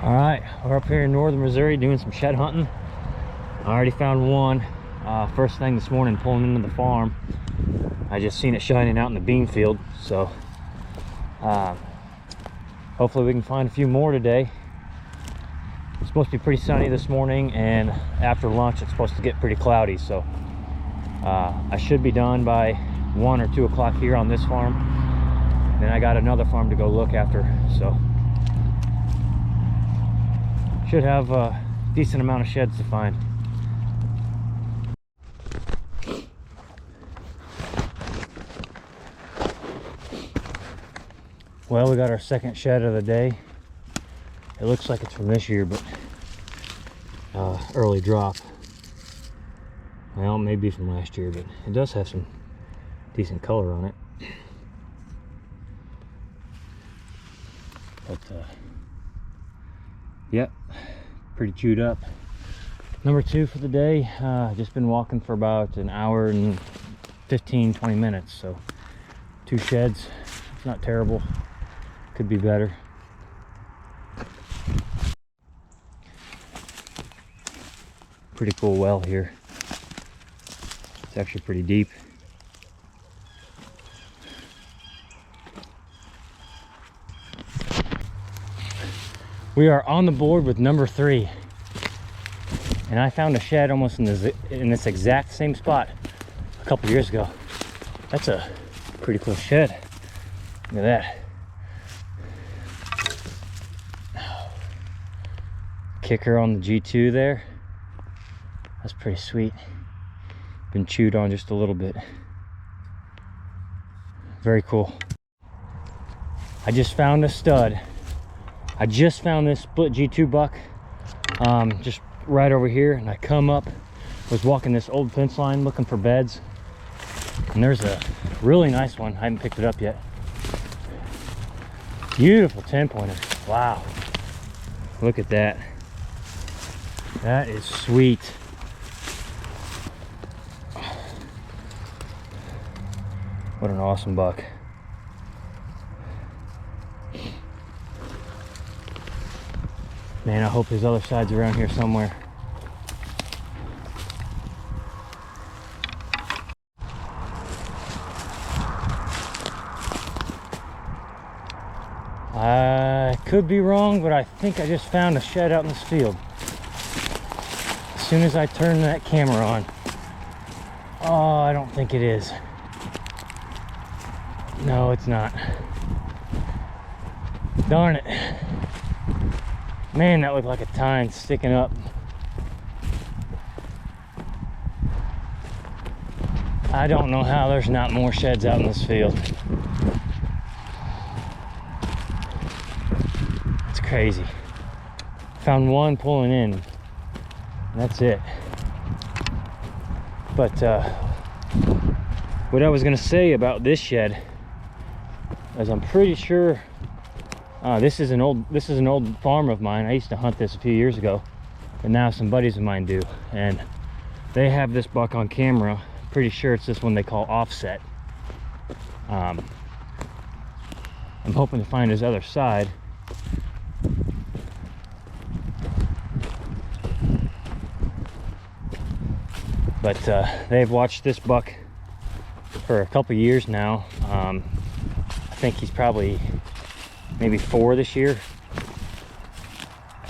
All right, we're up here in northern Missouri doing some shed hunting. I already found one first thing this morning pulling into the farm. I just seen it shining out in the bean field, so hopefully we can find a few more today. It's supposed to be pretty sunny this morning, and after lunch it's supposed to get pretty cloudy, so I should be done by 1 or 2 o'clock here on this farm. Then I got another farm to go look after, so should have a decent amount of sheds to find. Well, we got our second shed of the day. It looks like it's from this year, but early drop. Well, it may be from last year, but it does have some decent color on it. But yep, pretty chewed up. Number 2 for the day. Just been walking for about an hour and 15-20 minutes, so 2 sheds. It's not terrible, could be better. Pretty cool well here. It's actually pretty deep. We are on the board with number 3, and I found a shed almost in this exact same spot a couple years ago. That's a pretty cool shed. Look at that. Kicker on the G2 there. That's pretty sweet. Been chewed on just a little bit. Very cool. I just found a stud. I just found this split G2 buck just right over here, and I come up, was walking this old fence line looking for beds, and there's a really nice one. I haven't picked it up yet. Beautiful 10-pointer. Wow, look at that. That is sweet. What an awesome buck. Man, I hope his other side's around here somewhere. I could be wrong, but I think I just found a shed out in this field. As soon as I turn that camera on. Oh, I don't think it is. No, it's not. Darn it. Man, that looked like a tine sticking up. I don't know how there's not more sheds out in this field. It's crazy. Found one pulling in, and that's it. But what I was gonna say about this shed is I'm pretty sure this is an old farm of mine. I used to hunt this a few years ago, and now some buddies of mine do, and they have this buck on camera. Pretty sure it's this one they call Offset. I'm hoping to find his other side. But they've watched this buck for a couple years now. I think he's probably maybe 4 this year,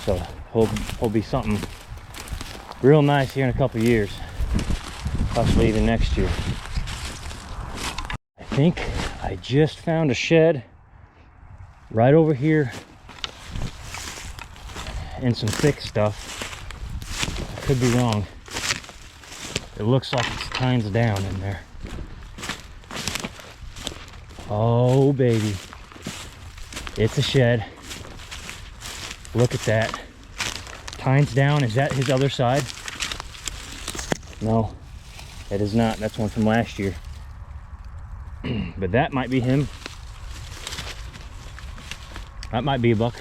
so he'll be something real nice here in a couple years, possibly even next year. I think I just found a shed right over here and some thick stuff. I could be wrong. It looks like it's tines down in there. Oh baby, it's a shed. Look at that. Tines down. Is that his other side? No, it is not. That's one from last year. But that might be him. That might be a buck.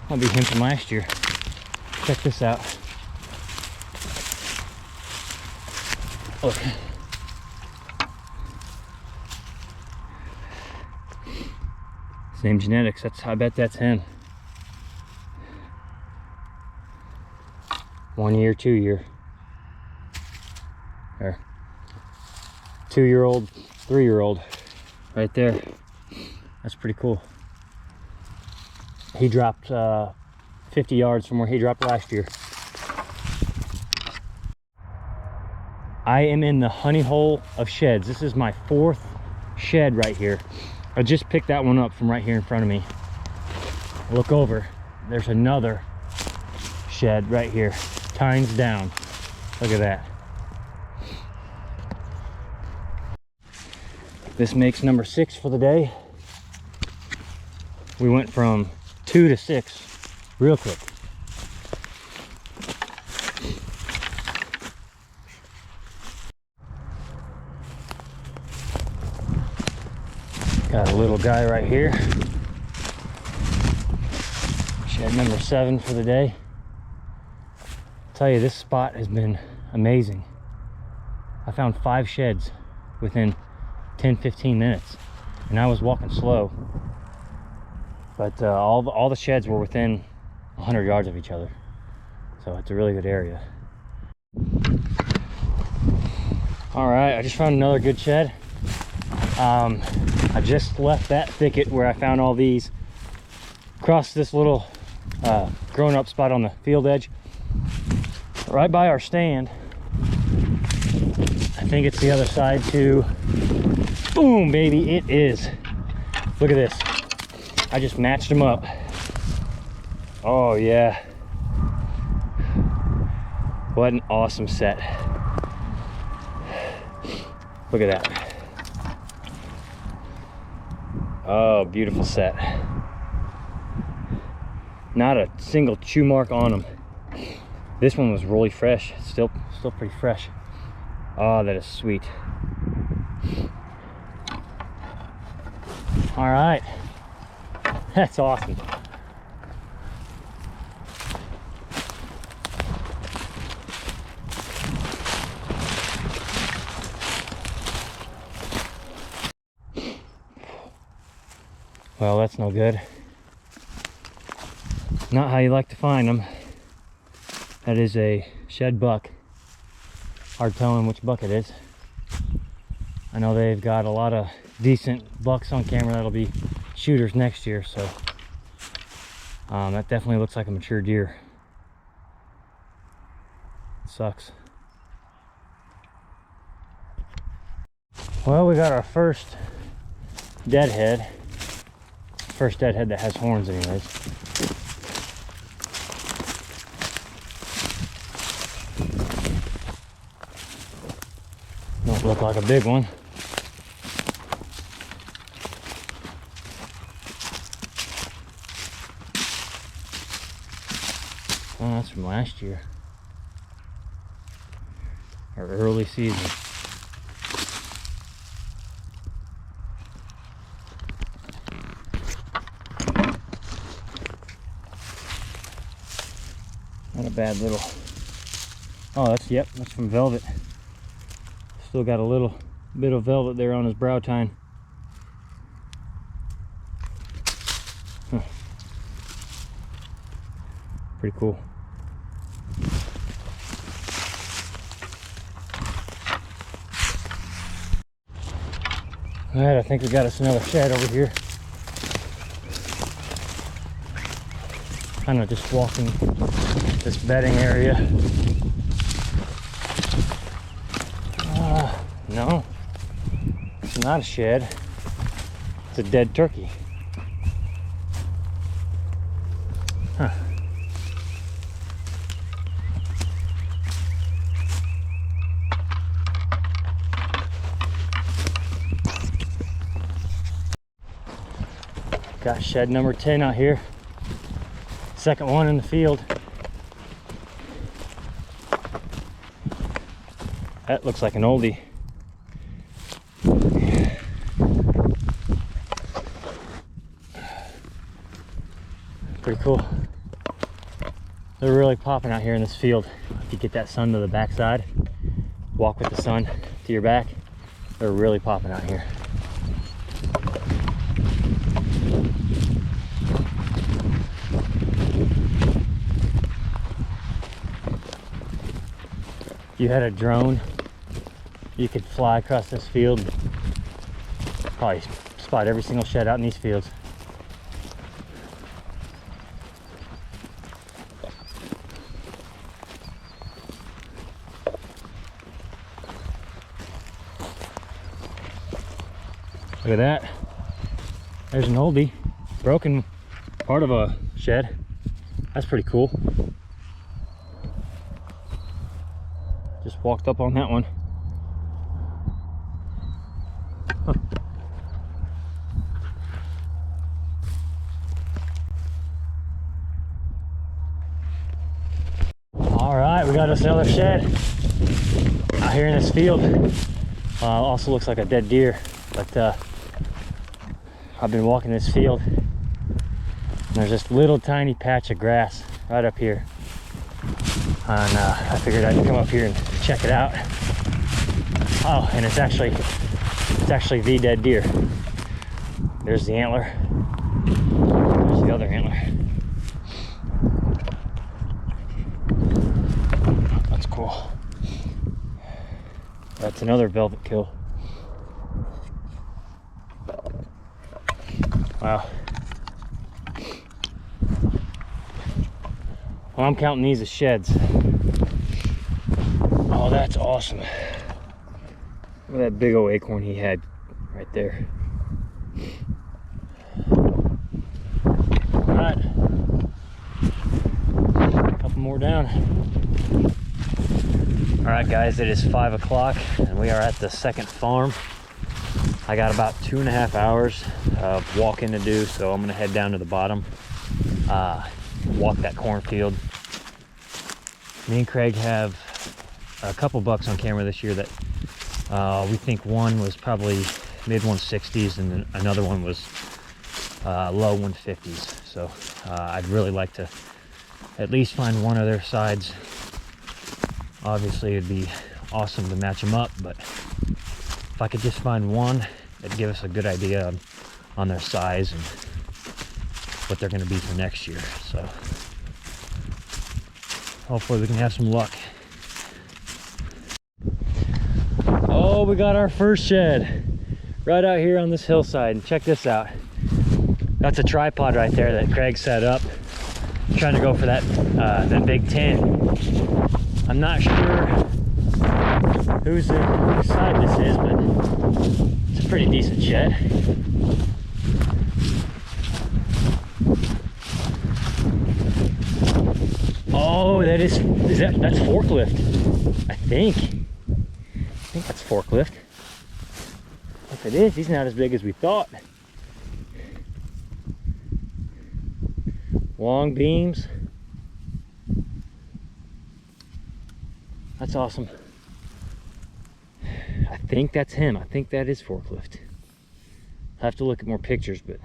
Might be him from last year. Check this out. Look. Same genetics. I bet that's him. 1 year, 2 year, or 2-year-old, 3-year-old, right there. That's pretty cool. He dropped 50 yards from where he dropped last year. I am in the honey hole of sheds. This is my 4th shed right here. I just picked that one up from right here in front of me. Look over, there's another shed right here, tines down. Look at that. This makes number 6 for the day. We went from 2 to 6 real quick. Got a little guy right here. Shed number 7 for the day. I'll tell you, this spot has been amazing. I found 5 sheds within 10-15 minutes, and I was walking slow, but all the sheds were within 100 yards of each other, so it's a really good area. All right, I just found another good shed. I just left that thicket where I found all these, across this little grown-up spot on the field edge, right by our stand. I think it's the other side too. Boom, baby, it is. Look at this. I just matched them up. Oh yeah. What an awesome set. Look at that. Oh, beautiful set. Not a single chew mark on them. This one was really fresh. Still pretty fresh. Oh, that is sweet. All right, that's awesome. Well, that's no good. Not how you like to find them. That is a shed buck. Hard telling which buck it is. I know they've got a lot of decent bucks on camera that'll be shooters next year, so that definitely looks like a mature deer. Sucks. Well, we got our first deadhead. First deadhead that has horns anyways. Don't look like a big one. Oh, that's from last year. Or early season. Not a bad little. Oh, that's from velvet. Still got a little bit of velvet there on his brow tine. Huh. Pretty cool. All right, I think we got us another shed over here. Kind of just walking this bedding area. No, it's not a shed. It's a dead turkey. Huh. Got shed number 10 out here. Second one in the field. That looks like an oldie. Pretty cool. They're really popping out here in this field. If you get that sun to the backside, walk with the sun to your back, they're really popping out here. you had a drone, you could fly across this field and probably spot every single shed out in these fields. Look at that. There's an oldie. Broken part of a shed. That's pretty cool. Just walked up on that one. Huh. All right, we got us another shed out here in this field. Also looks like a dead deer, but I've been walking this field and there's this little tiny patch of grass right up here, and I figured I'd come up here and check it out. Oh, and it's actually the dead deer. There's the antler. There's the other antler. That's cool. That's another velvet kill. Wow. Well, I'm counting these as sheds. Oh, that's awesome. Look at that big old acorn he had right there. All right. A couple more down. All right, guys, it is 5 o'clock and we are at the second farm. I got about 2.5 hours of walking to do, so I'm gonna head down to the bottom, walk that cornfield. Me and Craig have a couple bucks on camera this year that we think one was probably mid 160s and then another one was low 150s. So I'd really like to at least find one of their sides. Obviously it'd be awesome to match them up, but if I could just find one, it'd give us a good idea on their size and what they're going to be for next year. So hopefully we can have some luck. Oh, we got our first shed right out here on this hillside. And check this out. That's a tripod right there that Craig set up. I'm trying to go for that big 10. I'm not sure whose side this is, but it's a pretty decent shed. Oh, that's forklift. I think that's forklift. If it is, he's not as big as we thought. Long beams. That's awesome. I think that's him. I think that is forklift. I'll have to look at more pictures, but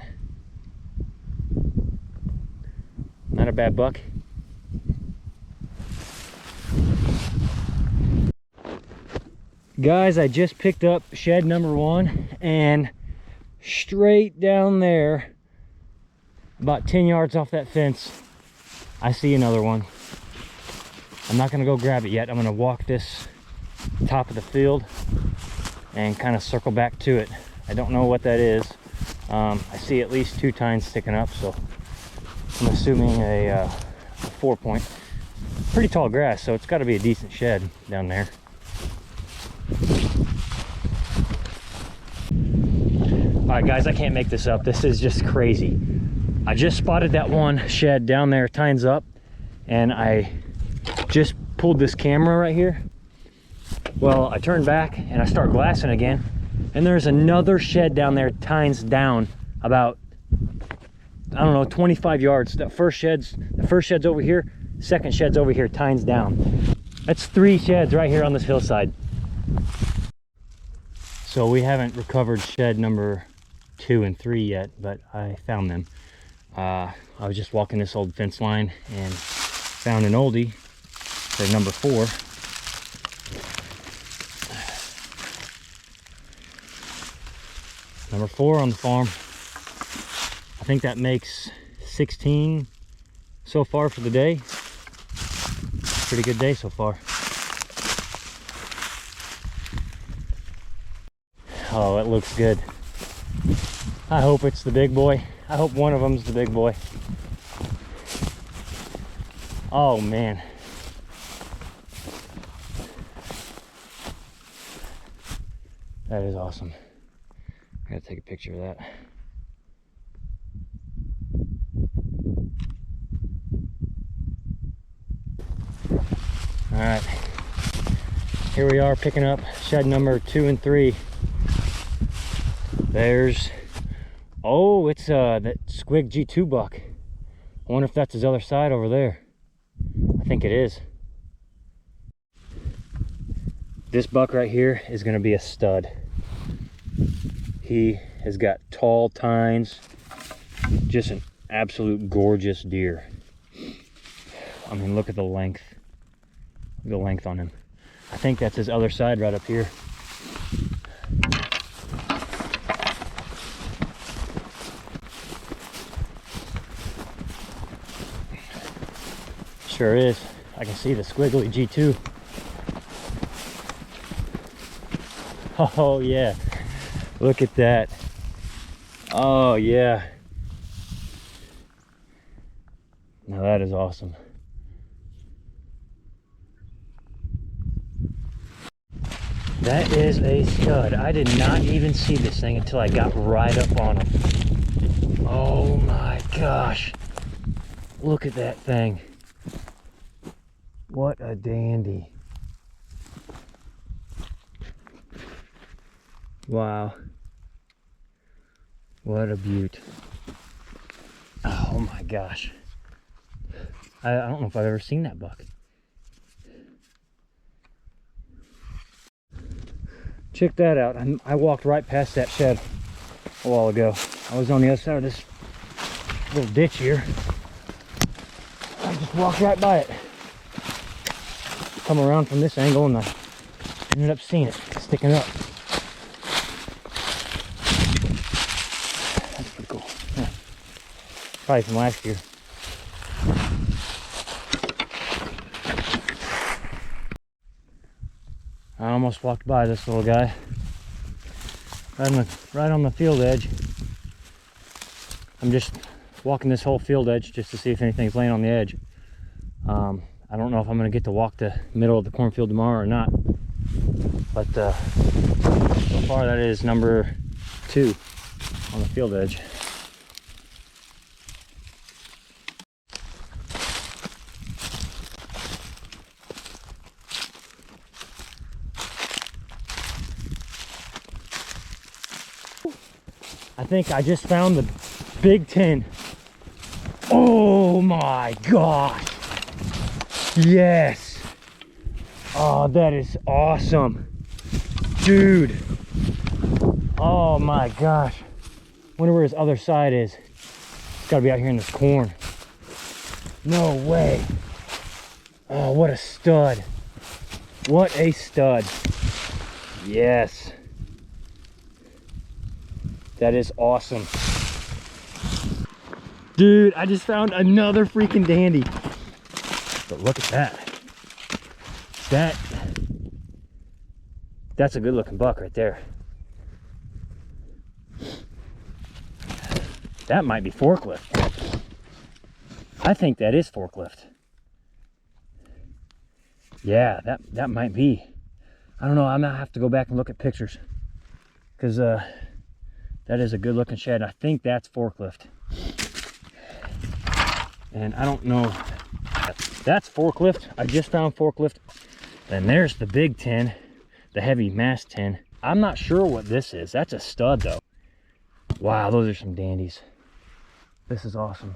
not a bad buck. Guys, I just picked up shed number 1, and straight down there, about 10 yards off that fence, I see another one. I'm not gonna go grab it yet. I'm gonna walk this top of the field and kind of circle back to it. I don't know what that is. I see at least 2 tines sticking up, so I'm assuming a 4-point. Pretty tall grass, so it's got to be a decent shed down there. All right, guys, I can't make this up. This is just crazy. I just spotted that one shed down there, tines up, and I just pulled this camera right here. Well, I turn back and I start glassing again, and there's another shed down there, tines down about, I don't know, 25 yards. The first shed's over here, second shed's over here, tines down. That's 3 sheds right here on this hillside. So we haven't recovered shed number 2 and 3 yet, but I found them. I was just walking this old fence line and found an oldie for number 4. Number 4 on the farm. I think that makes 16 so far for the day. Pretty good day so far. Oh, it looks good. I hope it's the big boy. I hope one of them's the big boy. Oh man. That is awesome. I gotta take a picture of that. All right, here we are picking up shed number 2 and 3. There's, oh, it's that Squig G2 buck. I wonder if that's his other side over there. I think it is. This buck right here is gonna be a stud. He has got tall tines, just an absolute gorgeous deer. I mean, look at the length. Look at the length on him. I think that's his other side right up here. Sure is. I can see the squiggly G2. Oh yeah, look at that. Oh yeah. Now that is awesome. That is a stud. I did not even see this thing until I got right up on him. Oh my gosh. Look at that thing. What a dandy. Wow. What a beaut. Oh my gosh. I don't know if I've ever seen that buck. Check that out. I walked right past that shed a while ago. I was on the other side of this little ditch here. I just walked right by it. Come around from this angle and I ended up seeing it sticking up. That's pretty cool. Yeah. Probably from last year. I almost walked by this little guy. Right on the field edge. I'm just walking this whole field edge just to see if anything's laying on the edge. I don't know if I'm going to get to walk the middle of the cornfield tomorrow or not. But so far that is number 2 on the field edge. I think I just found the Big 10. Oh my gosh. Yes. Oh, that is awesome. Dude. Oh my gosh. Wonder where his other side is. It's gotta be out here in this corn. No way. Oh, what a stud. What a stud. Yes. That is awesome. Dude, I just found another freaking dandy. But look at that. That's a good looking buck right there. That might be forklift. I think that is forklift. Yeah, that might be. I don't know, I might have to go back and look at pictures. Because that is a good looking shed. I think that's forklift. And I don't know. That's forklift. I just found forklift. And there's the Big 10, the heavy mass 10. I'm not sure what this is. That's a stud though. Wow, those are some dandies. This is awesome.